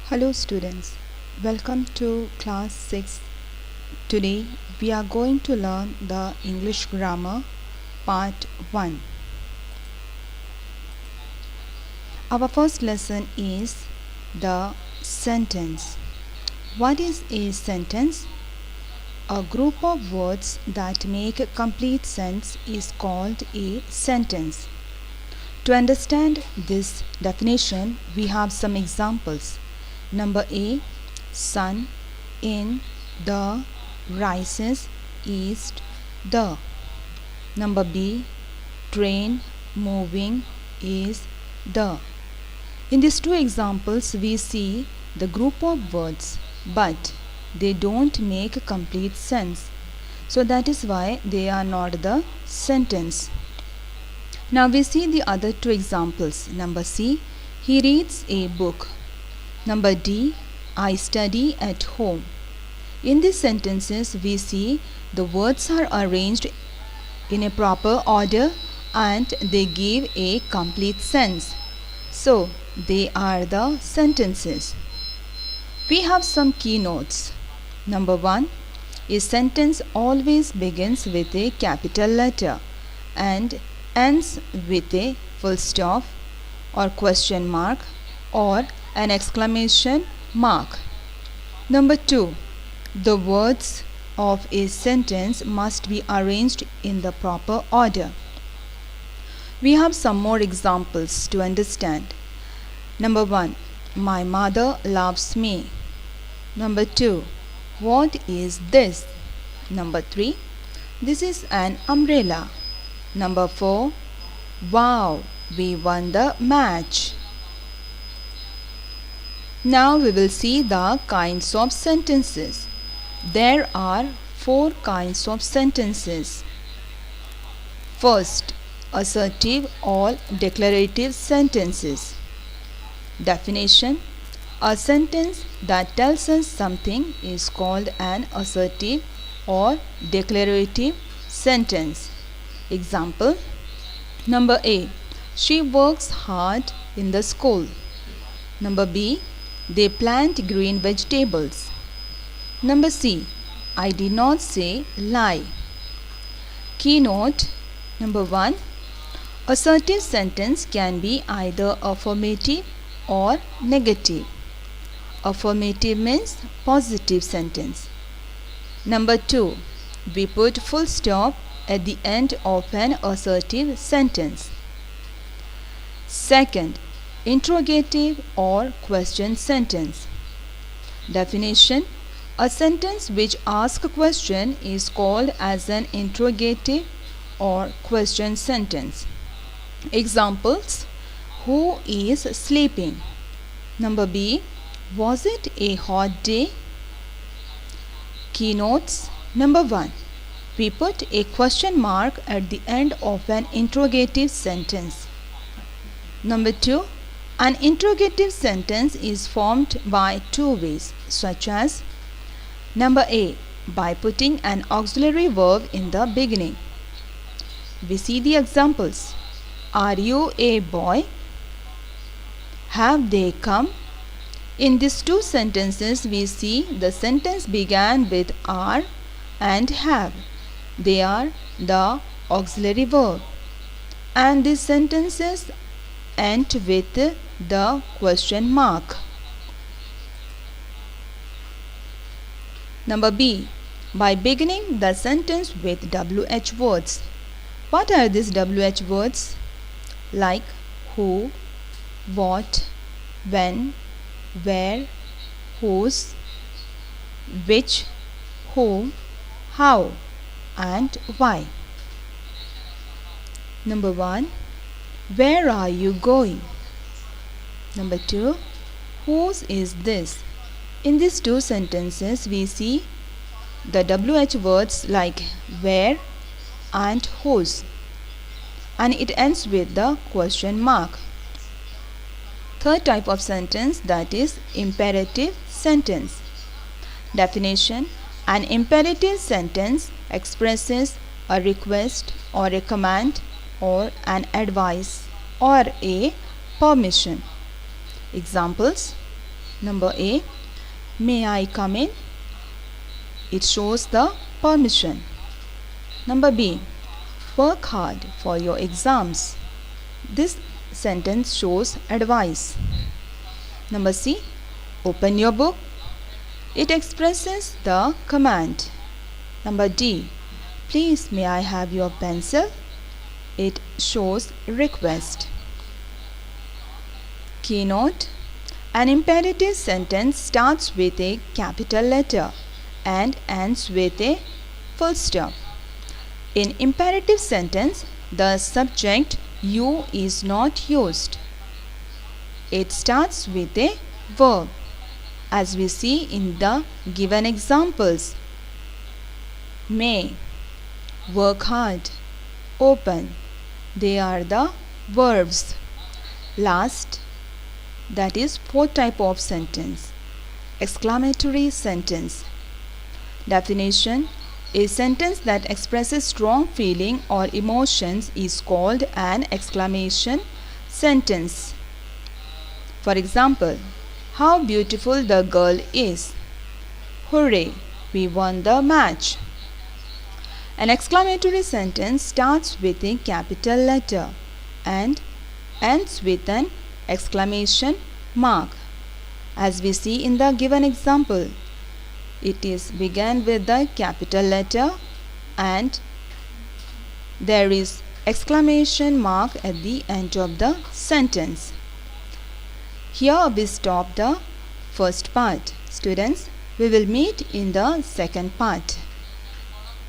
Hello students, welcome to class 6. Today we are going to learn the English grammar part 1. Our first lesson is the sentence. What is a sentence? A group of words that make complete sense is called a sentence. To understand this definition, we have some examples. Number A, sun, in, the, rises, east, the. Number B, train, moving, is, the. In these two examples, we see the group of words, but they don't make complete sense. So that is why they are not the sentence. Now we see the other two examples. Number C, he reads a book. Number D, I study at home. In these sentences, we see the words are arranged in a proper order and they give a complete sense. So, they are the sentences. We have some keynotes. Number 1, a sentence always begins with a capital letter and ends with a full stop or question mark or an exclamation mark. Number 2, the words of a sentence must be arranged in the proper order. We have some more examples to understand. Number 1, my mother loves me. Number 2, what is this? Number 3, this is an umbrella. Number 4, wow, we won the match. Now we will see the kinds of sentences. There are 4 kinds of sentences. First, assertive or declarative sentences. Definition: a sentence that tells us something is called an assertive or declarative sentence. Example: Number A, she works hard in the school. Number B, they plant green vegetables. Number C, I did not say lie. Keynote: Number 1, assertive sentence can be either affirmative or negative. Affirmative means positive sentence. Number 2, we put full stop at the end of an assertive sentence. Second, interrogative or question sentence. Definition: a sentence which asks a question is called as an interrogative or question sentence. Examples: who is sleeping? Number B, was it a hot day? Keynotes: Number 1, we put a question mark at the end of an interrogative sentence. Number 2, an interrogative sentence is formed by 2 ways, such as Number A, by putting an auxiliary verb in the beginning. We see the examples. Are you a boy? Have they come? In these 2 sentences, we see the sentence began with are and have. They are the auxiliary verb. And these sentences end with the question mark. Number B, by beginning the sentence with WH words. What are these WH words? Like who, what, when, where, whose, which, whom, how, and why. Number 1, where are you going? Number 2, whose is this? In these 2 sentences, we see the WH words like where and whose, and it ends with the question mark. Third type of sentence, that is imperative sentence. Definition: an imperative sentence expresses a request or a command or an advice or a permission. Examples: Number A. May I come in? It shows the permission. Number B. Work hard for your exams. This sentence shows advice. Number C. Open your book. It expresses the command. Number D. Please may I have your pencil? It shows request. Keynote. An imperative sentence starts with a capital letter and ends with a full stop. In imperative sentence, the subject you is not used. It starts with a verb, as we see in the given examples. May, work hard, open. They are the verbs. Last, that is fourth type of sentence, exclamatory sentence. Definition: a sentence that expresses strong feeling or emotions is called an exclamation sentence. For example, how beautiful the girl is. Hooray, we won the match. An exclamatory sentence starts with a capital letter and ends with an exclamation mark, as we see in the given example. It is began with the capital letter and there is exclamation mark at the end of the sentence. Here we stop the first part. Students, we will meet in the second part.